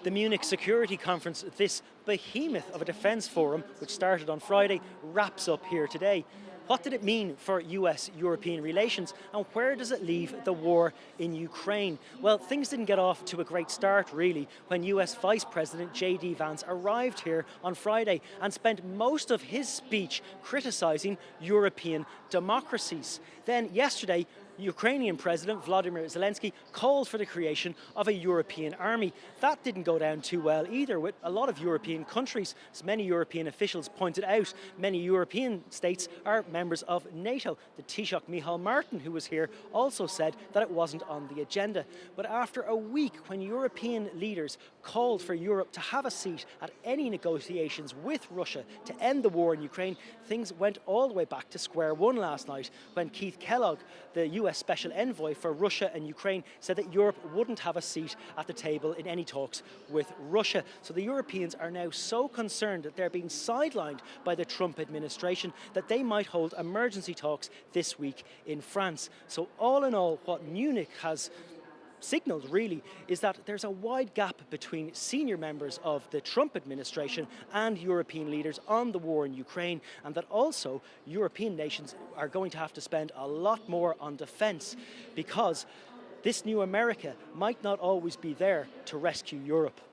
The Munich Security Conference, this behemoth of a defence forum, which started on Friday, wraps up here today. What did it mean for US-European relations, and where does it leave the war in Ukraine? Well, things didn't get off to a great start, really, when US Vice President J.D. Vance arrived here on Friday and spent most of his speech criticising European democracies. Then yesterday, Ukrainian President Volodymyr Zelensky called for the creation of a European army. That didn't go down too well either, with a lot of European countries. As many European officials pointed out, many European states are members of NATO. The Taoiseach Micheál Martin, who was here, also said that it wasn't on the agenda. But after a week when European leaders called for Europe to have a seat at any negotiations with Russia to end the war in Ukraine, things went all the way back to square one last night when Keith Kellogg, the US Special Envoy for Russia and Ukraine, said that Europe wouldn't have a seat at the table in any talks with Russia. So the Europeans are now so concerned that they're being sidelined by the Trump administration that they might hold emergency talks this week in France. So all in all, what Munich has signalled really is that there's a wide gap between senior members of the Trump administration and European leaders on the war in Ukraine, and that also European nations are going to have to spend a lot more on defence, because this new America might not always be there to rescue Europe.